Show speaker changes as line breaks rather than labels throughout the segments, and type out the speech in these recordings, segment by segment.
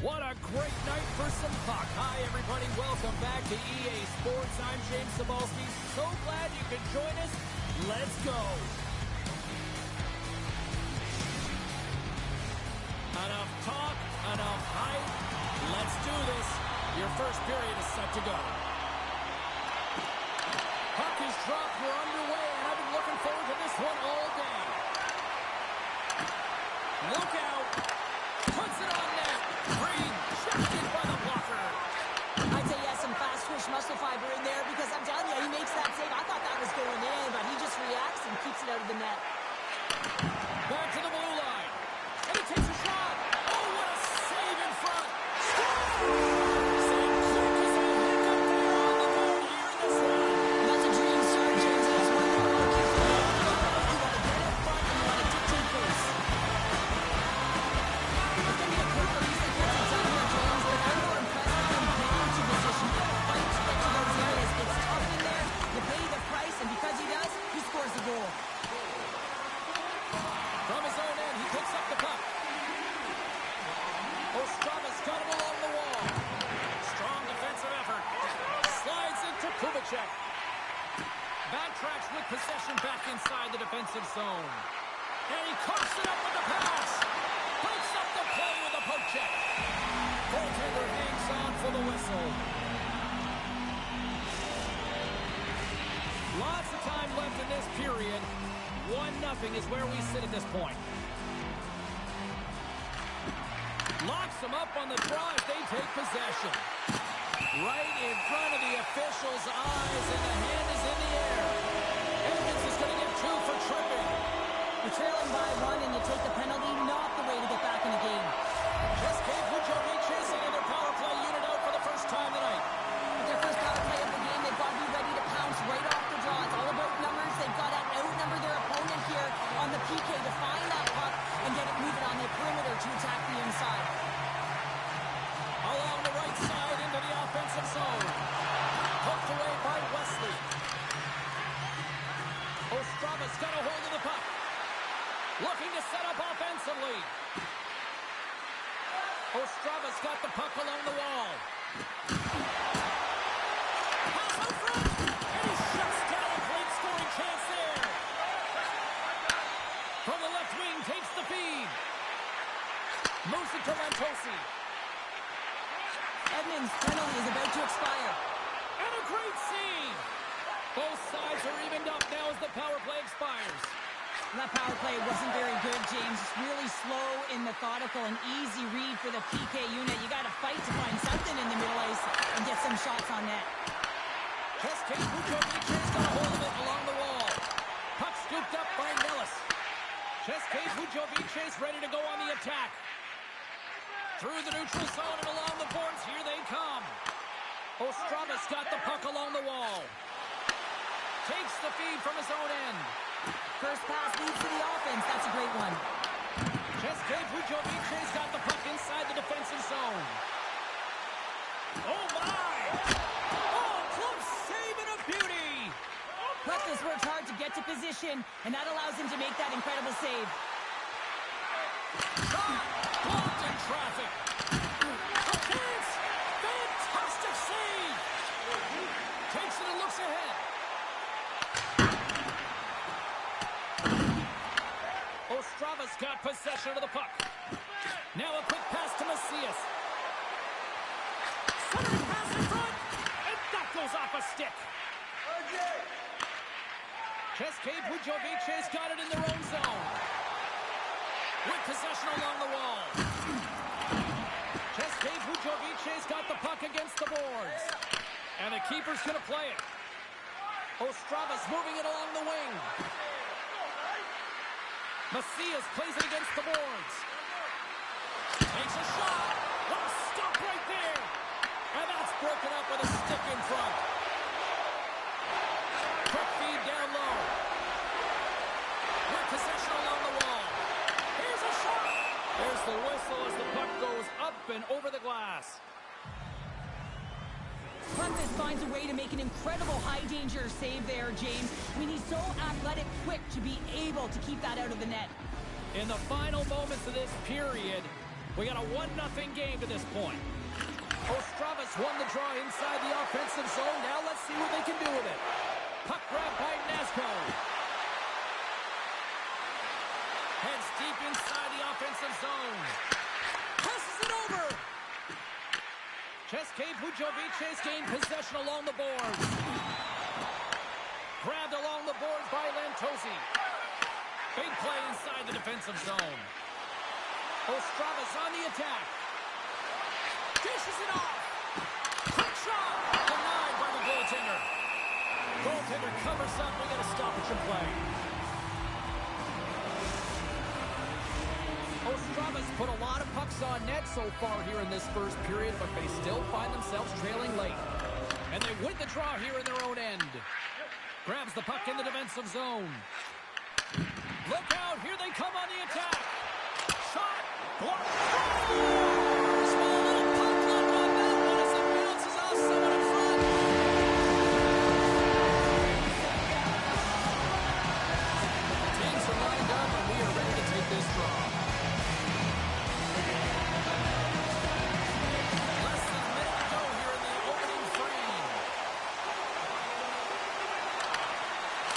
What a great night for some puck. Hi, everybody. Welcome back to EA Sports. I'm James Cebulski. So glad you could join us. Let's go. Enough talk, enough hype. Let's do this. Your first period is set to go. Puck is dropped. We're underway, and I've been looking forward to this one all day. Look out. Puts it on net. Green, shafted by the blocker.
I'd say he has some fast twitch muscle fiber in there because I'm telling you, he makes that save. I thought that was going in, but he just reacts and keeps it out of the net.
Back to the blue line. And he takes a shot. Oh, what a save in front. Score! St. Luke is a hiccup there on the board here in this one.
That's a dream start, James. That's one more look here for the you want to get up front and you want to dictate pace. It can be a quick release that gets it done here, James, but I'm more impressed with him getting to position. You got to fight to get to those areas. It's tough in there. You pay the price, and because he does, he scores the goal.
From his own end, he picks up the puck. Ostrava's got him along the wall. Strong defensive effort. Slides into Budejovice. Backtracks with possession back inside the defensive zone. And he coughs it up with the pass. Breaks up the play with a poke check. Goaltender hangs on for the whistle. Lots of time left in this period. 1-0 is where we sit at this point. Locks them up on the draw as they take possession. Right in front of the officials' eyes, and the hand is in the air. Evans is going to get 2 for tripping.
You're trailing by 1 and you take the penalty, not the way to get back in the game.
Just gave Budejovice chasing in their power play unit out for the first time tonight.
With their first power play of the game, they've got to be ready to pounce right off the draw. It's all about numbers. They've got to outnumber their opponent here on the PK to find that puck and get it moving on the perimeter to attack the inside.
Along the right side into the offensive zone. Poked away by Wesley. Ostrava's got a hold of the puck. Looking to set up offensively. Ostrava's got the puck along the wall. Pass out front. And he shuts down a great scoring chance there. From the left wing, takes the feed. Moves it to Lantosi.
Edmonds' penalty is about to expire.
And a great save. Both sides are evened up now as the power play expires.
That power play wasn't very good, James. Really slow and methodical, an easy read for the PK unit. You got to fight to find something in the middle ice and get some shots on net.
Just case Budejovice's got a hold of it along the wall. Puck scooped up by Nellis. Just case Budejovice's ready to go on the attack. Through the neutral zone and along the boards, here they come. Ostrava's got the puck along the wall. Takes the feed from his own end.
First pass leads to the offense. That's a great one.
Just gave Budejovice's got the puck inside the defensive zone. Oh, my! Oh, close save and a beauty!
Practice worked hard to get to position, and that allows him to make that incredible save.
Shot! Blocked in traffic. A chance! Fantastic save! Takes it and looks ahead. Ostrava's got possession of the puck. Now a quick pass to Macias. Centering pass in front, and that goes off a stick. Cheske Budejovice's got it in their own zone. With possession along the wall. Cheske Budejovice's got the puck against the boards. And the keeper's going to play it. Ostrava's moving it along the wing. Macias plays it against the boards. Takes a shot. What a stop right there. And that's broken up with a stick in front. Quick feed down low. With possession along the wall. Here's a shot. There's the whistle as the puck goes up and over the glass.
Practice finds a way to make an incredible high-danger save there, James. I mean, he's so athletic, quick to be able to keep that out of the net.
In the final moments of this period, We got a 1-0 game to this point. Budejovice won the draw inside the offensive zone. Now let's see what they can do with it. Puck grab by Nazco. Heads deep inside the offensive zone. Passes it over. Budejovice gained possession along the boards. Grabbed along the boards by Lantosi. Big play inside the defensive zone. Budejovice on the attack. Dishes it off. Quick shot. Denied by the goaltender. Goaltender covers up. We got a stoppage of play. Budejovice put a lot of pucks on net so far here in this first period, but they still find themselves trailing late. And they win the draw here in their own end. Grabs the puck in the defensive zone. Look out. Here they come on the attack. Shot. Blocked. Small little puck luck on that one as it bounces off someone in front. Teams are lined up and we are ready to take this draw. Less than a minute to go here in the opening frame.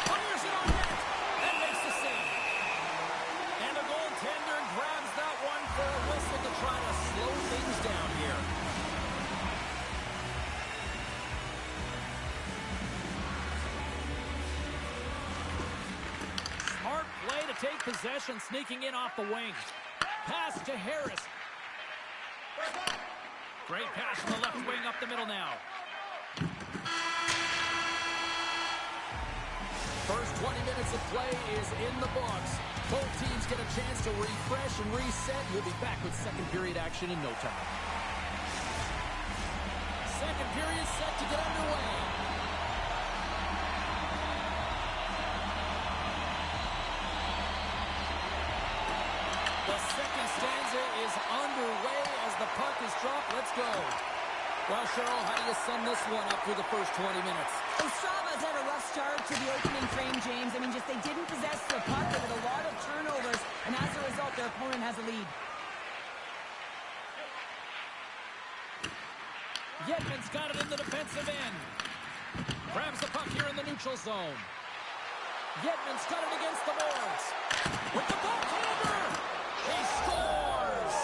Fires it on net and makes the save. And the goaltender grabs that one for a whistle to try to slow things down here. Smart play to take possession, sneaking in off the wing. Pass to Harris. Great pass from the left wing up the middle now. First 20 minutes of play is in the books. Both teams get a chance to refresh and reset. We'll be back with second period action in no time. Second period set to get underway. The second stanza is underway as the puck is dropped. Let's go. Well, Cheryl, how do you sum this one up through the first 20 minutes?
Budejovice had a rough start to the opening frame, James. I mean, just they didn't possess the puck. There were a lot of turnovers, and as a result, their opponent has a lead.
Yedman's got it in the defensive end. Grabs the puck here in the neutral zone. Yedman's got it against the boards. With the backhander, he scores!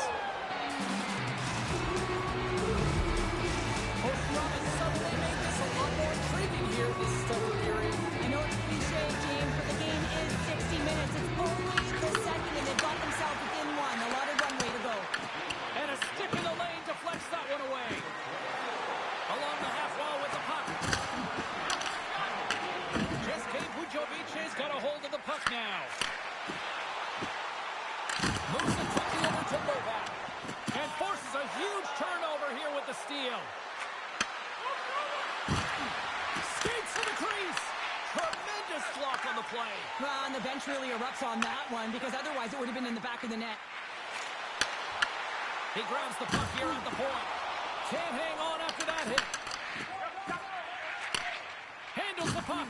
Budejovice suddenly made this a lot more intriguing here this second period.
I know it's cliche, James, but the game is 60 minutes. It's only the second, and they've got themselves within one. A lot of runway to go.
And a stick in the lane deflects that one away. Along the half wall with the puck. Budejovice's got a hold of the puck now. Moves it quickly over to Novak. And forces a huge turnover here with the steal. Skates to the crease. Tremendous block on the play.
Well, and the bench really erupts on that one because otherwise it would have been in the back of the net.
He grabs the puck here at the point. Can't hang on after that hit. Handles the puck.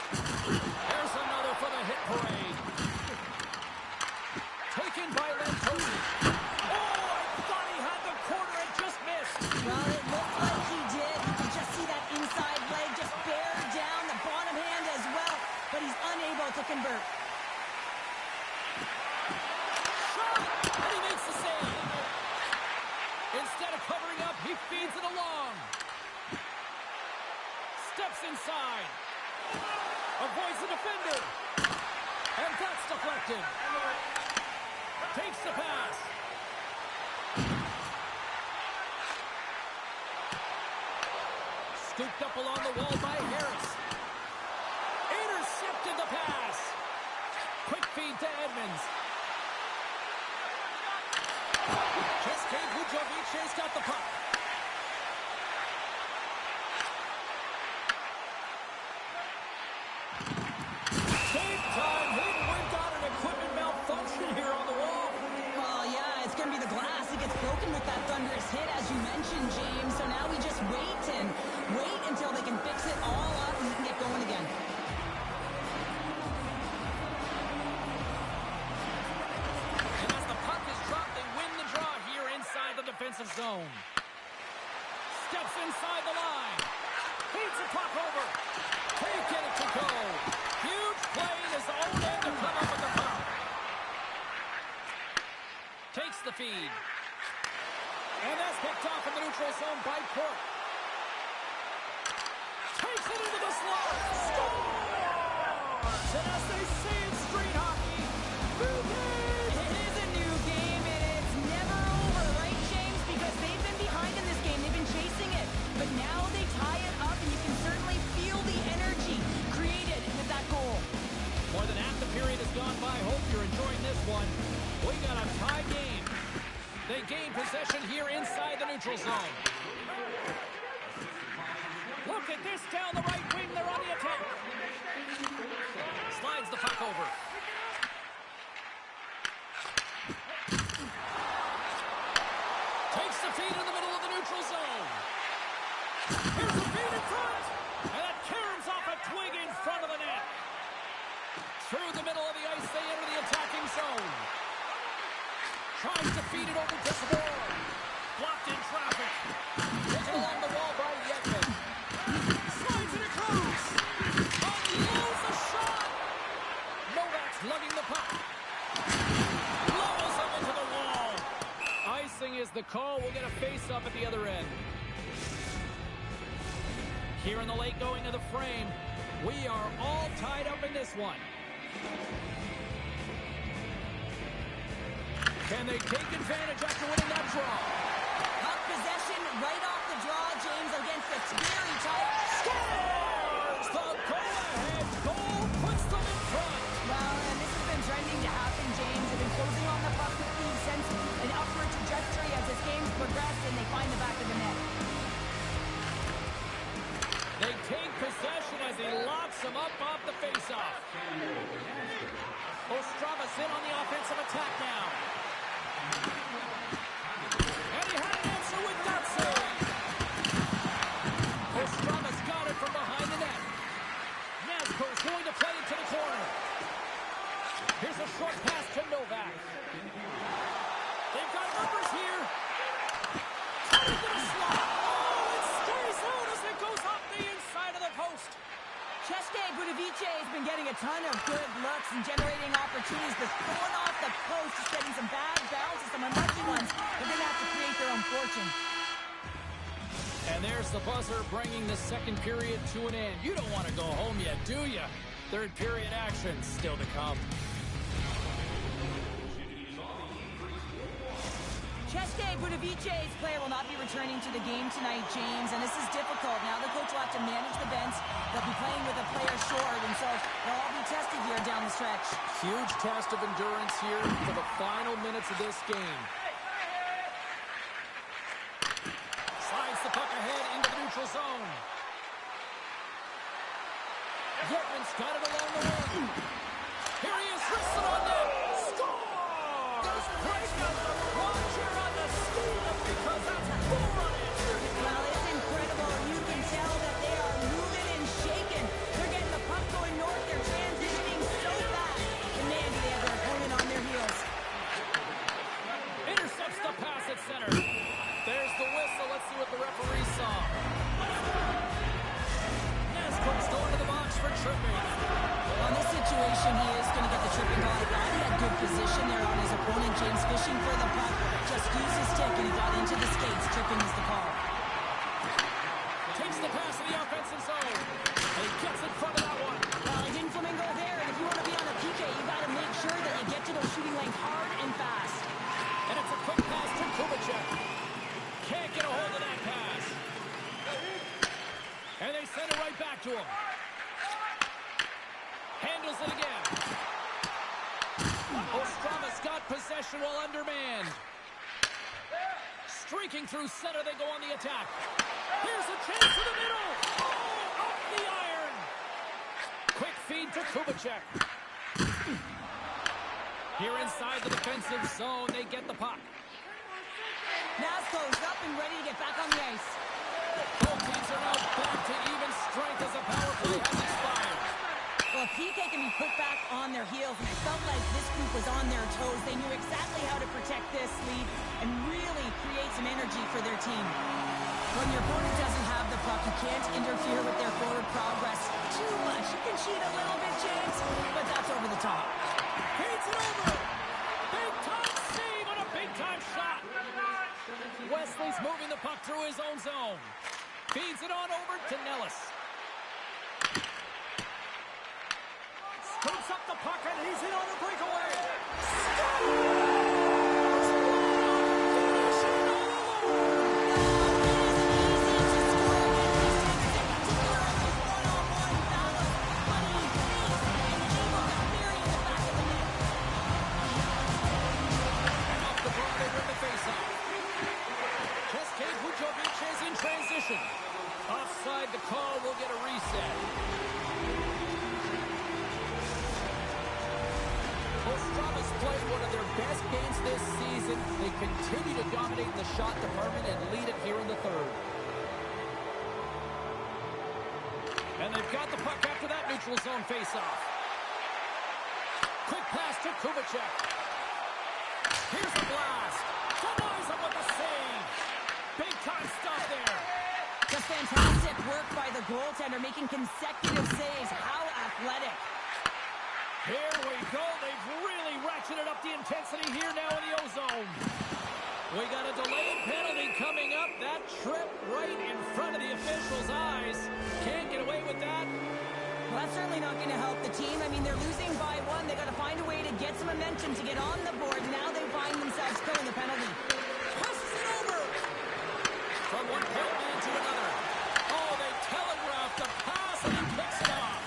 There's another for the hit parade. Taken by Lantosi. Oh, I thought he had the corner and just missed.
Well, it looked like he did. You can just see that inside leg just bear down the bottom hand as well, but he's unable to convert.
Shot! And he makes the save. Instead of covering up, he feeds it along. Steps inside. Avoids the defender. And that's deflected. Takes the pass. Scooped up along the wall by Harris. Intercepted the pass. Quick feed to Edmonds. Budejovice's got the puck. Save time hit. We've got an equipment malfunction here on the wall.
Well, yeah, it's going to be the glass. It gets broken with that thunderous hit, as you mentioned, James. So now we just wait until they can fix it all up and we can get going again. And as the puck is dropped, they win the draw.
zone. Steps inside the line. Feeds the puck over. Can't get it to go. Huge play in his own end to come up with the puck. Takes the feed. And that's picked off in the neutral zone by Port. Takes it into the slot. Scores! And as they say in street hockey, new game!
It is a new game, and it's never over, right, James? Because they've been behind in this game. They've been chasing it. But now they tie it up, and you can certainly feel the energy created with that goal.
More than half the period has gone by. Hope you're enjoying this one. We got a tie game. They gain possession here inside the neutral zone. Look at this down the right wing. They're on the attack. Slides the puck over. Takes the feed in the middle of the neutral zone. Here's the feed in front. And it caroms off a twig in front of the net. Through the middle of the ice, they enter the attacking zone. Tries to feed it over to Ridera. Blocked in traffic. Taken along the wall by Yetman. Slides it across. Unloads the shot. Novak's lugging the puck. Levels him into the wall. Icing is the call. We'll get a face-up at the other end. Here in the late going to the frame. We are all tied up in this one. Can they take advantage after winning that draw?
Puck possession right off the draw, James, against a very tight.
Scores! The goal-ahead goal puts them in front.
Well, and this has been trending to happen, James. They've been closing on the puck with the sense an upward trajectory as this game's progressed, and they find the back of the net.
They take possession as he locks him up off the faceoff. Ostrava's in on the offensive attack now. And he had an answer with that save. Ostrava's got it from behind the net. Nazco's going to play it to the corner. Here's a short pass to Novak. They've got numbers here. Cut into the slot. Oh, it stays out as it goes off the inside of the post.
Budejovice has been getting a ton of good looks and generating opportunities, but throwing off the post, just getting some bad bounces, some unlucky ones. They're going to have to create their own fortune.
And there's the buzzer bringing the second period to an end. You don't want to go home yet, do you? Third period action still to come.
Budejovice's player will not be returning to the game tonight, James, and this is difficult. Now the coach will have to manage the bench. They'll be playing with a player short, and so they'll all be tested here down the stretch.
Huge test of endurance here for the final minutes of this game. Slides the puck ahead into the neutral zone. Yetman's got it along the wing. Here he is, wristed on net. Scores! Break out the Roger on the steal because that's 4 unanswered.
Well, it's incredible. You can tell that they are moving and shaking. They're getting the puck going north. They're transitioning so fast. And man, do they have their opponent on their heels.
Intercepts the pass at center. There's the whistle. Let's see what the referee saw. Nazco's going to the box for tripping.
Well, in this situation, he is going to get the tripping call. He thought he had good position there on his opponent. James fishing for the puck. Just used his stick, and he got into the skates. Tripping is the call.
Takes the pass to the offensive zone. And he gets in front of that one.
Well, he didn't flamingo there. And if you want to be on a PK, you got to make sure that you get to those shooting lanes hard and fast.
And it's a quick pass to Kubicek. Can't get a hold of that pass. And they send it right back to him. Handles it again. Ostrava's got possession while undermanned. Streaking through center, they go on the attack. Here's a chance to the middle. Oh, up the iron. Quick feed to Kubicek. Here inside the defensive zone, they get the puck.
Nazco's up and ready to get back on the ice.
Both teams are now back to even strength as a power play has expired.
Well, Well, PK can be put back on their heels, and I felt like this group was on their toes. They knew exactly how to protect this lead and really create some energy for their team. When your opponent doesn't have the puck, you can't interfere with their forward progress too much. You can cheat a little bit, James, but that's over the top.
Feeds it over. Big time save on a big time shot. Wesley's moving the puck through his own zone. Feeds it on over to Nellis. Scoops up the puck and he's in on the breakaway. Budejovice in transition. Offside the call, will get a reset. Ostrava's played one of their best games this season. They continue to dominate the shot department and lead it here in the third. And they've got the puck after that neutral zone faceoff. Quick pass to Kubica. Here's a blast. Denies him with the save. Big time stuff there.
Just fantastic work by the goaltender, making consecutive saves. How athletic.
Here we go. They've really ratcheted up the intensity here now in the O-zone. We got a delayed penalty coming up. That trip right in front of the officials' eyes. Can't get away with that.
Well, that's certainly not going to help the team. I mean, they're losing by one. They got to find a way to get some momentum to get on the board. Now they find themselves killing the penalty.
Passes it over. From one point man to another. Oh, they telegraphed the pass and he picks it off.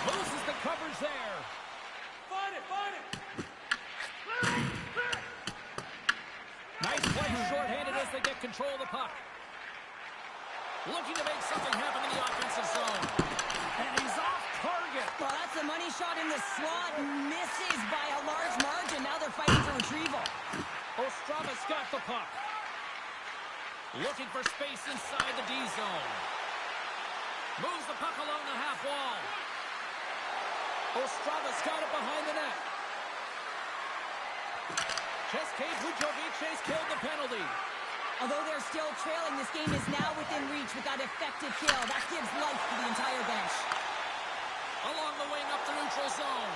Loses the coverage there. Find it, find it. Nice play shorthanded as they get control of the puck. Looking to make something happen in the offensive zone. And he's off target.
Well, that's a money shot in the slot. Misses by a large margin. Now they're fighting for retrieval.
Ostrava's got the puck. Looking for space inside the D zone. Moves the puck along the half wall. Ostrava's got it behind the net. Budejovice killed the penalty.
Although they're still trailing, this game is now within reach with that effective kill. That gives life to the entire bench.
Along the wing up the neutral zone.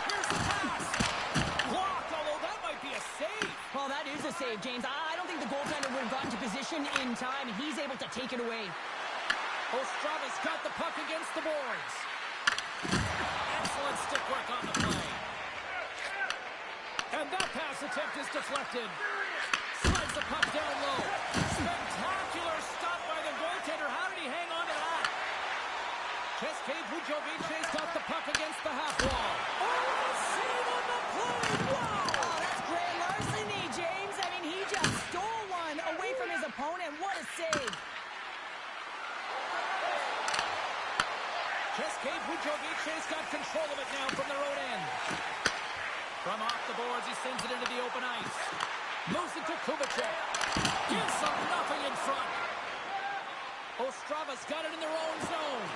Here's the pass. Blocked, although that might be a save.
Well, that is a save, James. I don't think the goaltender would have gotten to position in time. He's able to take it away.
Ostrava's got the puck against the boards. Excellent stick work on the play. And that pass attempt is deflected. Slides the puck down low. Spectacular stop by the goaltender. How did he hang on to that? Budejovice got the puck against the half wall. Oh, save on the play! Wow!
Oh, that's grand larceny, James. I mean, he just stole one away from his opponent. What a save.
Budejovice got control of it now from their own end. From off the boards, he sends it into the open ice. Moves it to Kubica. Gives them nothing in front. Ostrava's got it in their own zone.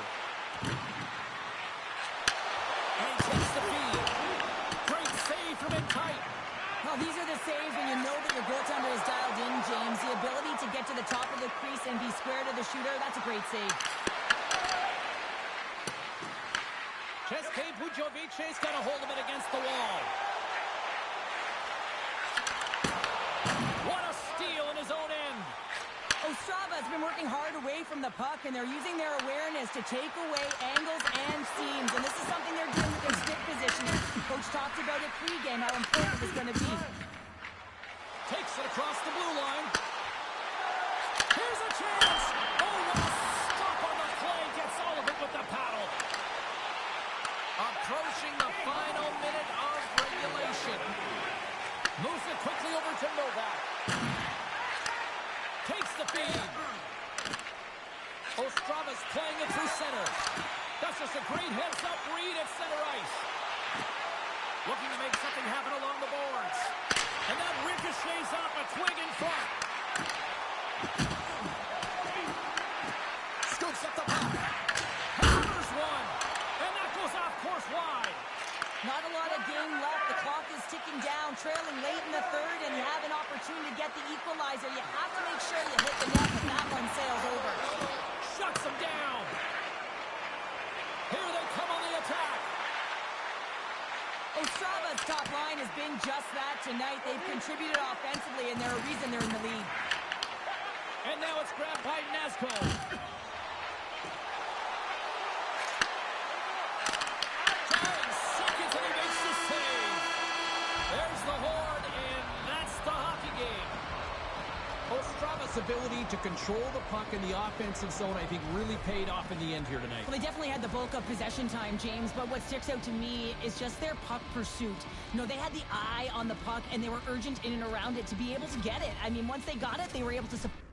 And he takes the feed. Great save from in tight.
Well, these are the saves when you know that your goaltender is dialed in, James. The ability to get to the top of the crease and be square to the shooter, that's a great save.
Budejovice got a hold of it against the wall. What a steal in his own end.
Ostrava's been working hard away from the puck, and they're using their awareness to take away angles and seams. And this is something they're doing with their stick positioning. Coach talked about it pregame, how important it's going to be.
Takes it across the blue line. Here's a chance. Oh, what a stop on the play. Gets all of it with the paddle. Approaching the final minute of regulation. Moves it quickly over to Novak. Takes the feed. Ostrava's playing it through center. That's just a great heads-up read at center ice. Looking to make something happen along the boards. And that ricochets off a twig in front. Scoops up the puck. Hammers one.
come down, trailing late in the third, and you have an opportunity to get the equalizer. You have to make sure you hit the net, but that one sails over.
Shuts them down. Here they come on the attack.
Ostrava's top line has been just that tonight. They've contributed offensively, and they're a reason they're in the lead.
And now it's grabbed by Nazco. Trying seconds, and he makes the save. There's the horn, and that's the hockey game. Ostrava's ability to control the puck in the offensive zone, I think, really paid off in the end here tonight.
Well, they definitely had the bulk of possession time, James, but what sticks out to me is just their puck pursuit. You know, they had the eye on the puck, and they were urgent in and around it to be able to get it. I mean, once they got it, they were able to support